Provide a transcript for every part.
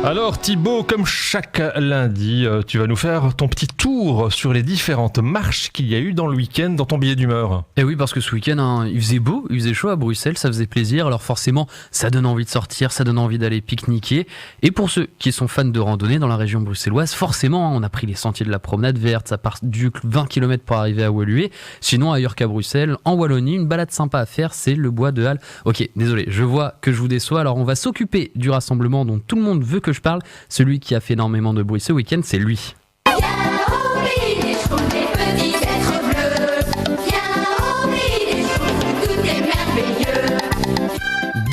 Alors Thibaut, comme chaque lundi, tu vas nous faire ton petit tour sur les différentes marches qu'il y a eu dans le week-end dans ton billet d'humeur. Et oui, parce que ce week-end, il faisait beau, il faisait chaud à Bruxelles, ça faisait plaisir. Alors forcément, ça donne envie de sortir, ça donne envie d'aller pique-niquer. Et pour ceux qui sont fans de randonnée dans la région bruxelloise, forcément, on a pris les sentiers de la promenade verte. Ça part du 20 km pour arriver à Woluwe. Sinon, ailleurs qu'à Bruxelles, en Wallonie, une balade sympa à faire, c'est le bois de Halle. Ok, désolé, je vois que je vous déçois. Alors on va s'occuper du rassemblement dont tout le monde veut que je parle. Celui qui a fait énormément de bruit ce week-end, c'est lui.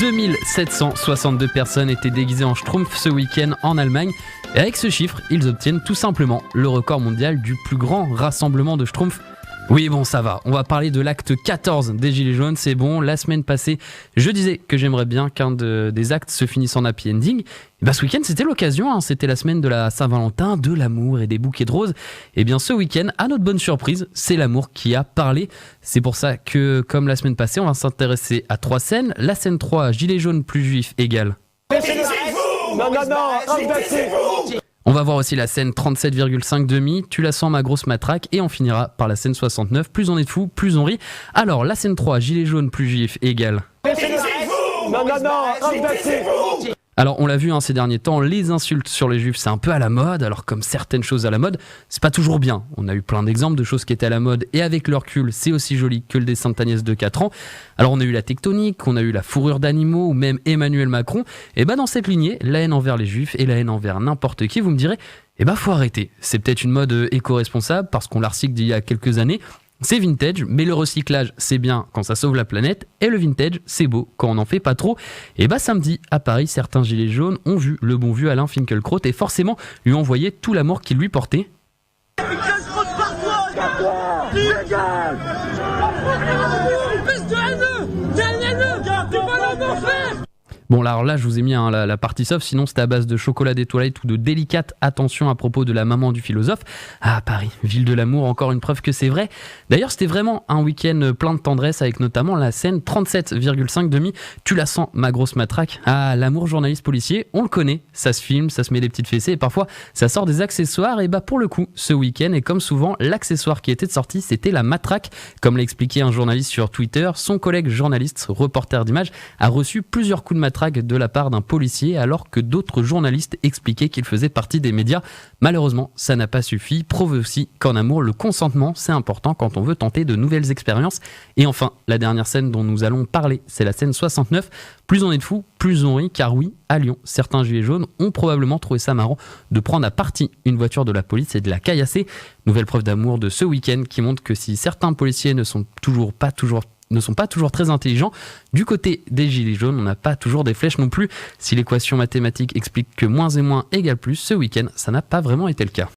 2762 personnes étaient déguisées en Schtroumpf ce week-end en Allemagne. Et avec ce chiffre, ils obtiennent tout simplement le record mondial du plus grand rassemblement de Schtroumpf. Oui, bon, ça va. On va parler de l'acte 14 des Gilets jaunes. C'est bon, la semaine passée, je disais que j'aimerais bien qu'un des actes se finisse en happy ending. Et bah, ce week-end, c'était l'occasion. C'était la semaine de la Saint-Valentin, de l'amour et des bouquets de roses. Et bien, ce week-end, à notre bonne surprise, c'est l'amour qui a parlé. C'est pour ça que, comme la semaine passée, on va s'intéresser à 3 scènes. La scène 3, Gilets jaunes plus juifs égale. Non, On va voir aussi la scène 37,5 demi, tu la sens ma grosse matraque, et on finira par la scène 69, plus on est de fous, plus on rit. Alors la scène 3, gilet jaune plus juif égale. Alors on l'a vu ces derniers temps, les insultes sur les juifs c'est un peu à la mode, alors comme certaines choses à la mode, c'est pas toujours bien. On a eu plein d'exemples de choses qui étaient à la mode et avec leur recul c'est aussi joli que le dessin de Agnès de 4 ans. Alors on a eu la tectonique, on a eu la fourrure d'animaux ou même Emmanuel Macron. Et dans cette lignée, la haine envers les juifs et la haine envers n'importe qui, vous me direz, faut arrêter. C'est peut-être une mode éco-responsable parce qu'on la recycle d'il y a quelques années. C'est vintage, mais le recyclage, c'est bien quand ça sauve la planète, et le vintage, c'est beau quand on n'en fait pas trop. Et samedi, à Paris, certains gilets jaunes ont vu le bon vieux Alain Finkielkraut et forcément lui envoyé tout l'amour qu'il lui portait. Bon, alors là, je vous ai mis la partie soft, sinon c'était à base de chocolat des toilettes ou de délicate attention à propos de la maman du philosophe. Ah, Paris, ville de l'amour, encore une preuve que c'est vrai. D'ailleurs, c'était vraiment un week-end plein de tendresse avec notamment la scène 37,5 demi. Tu la sens, ma grosse matraque. Ah, l'amour journaliste policier, on le connaît. Ça se filme, ça se met des petites fessées et parfois ça sort des accessoires. Et pour le coup, ce week-end, et comme souvent, l'accessoire qui était de sortie, c'était la matraque. Comme l'a expliqué un journaliste sur Twitter, son collègue journaliste, reporter d'images, a reçu plusieurs coups de matraque de la part d'un policier alors que d'autres journalistes expliquaient qu'il faisait partie des médias. Malheureusement, ça n'a pas suffi. Prouve aussi qu'en amour, le consentement, c'est important quand on veut tenter de nouvelles expériences. Et enfin, la dernière scène dont nous allons parler, c'est la scène 69. Plus on est de fous, plus on rit, car oui, à Lyon, certains gilets jaunes ont probablement trouvé ça marrant de prendre à partie une voiture de la police et de la caillasser. Nouvelle preuve d'amour de ce week-end qui montre que si certains policiers ne sont pas toujours très intelligents, du côté des gilets jaunes, on n'a pas toujours des flèches non plus. Si l'équation mathématique explique que moins et moins égale plus, ce week-end, ça n'a pas vraiment été le cas.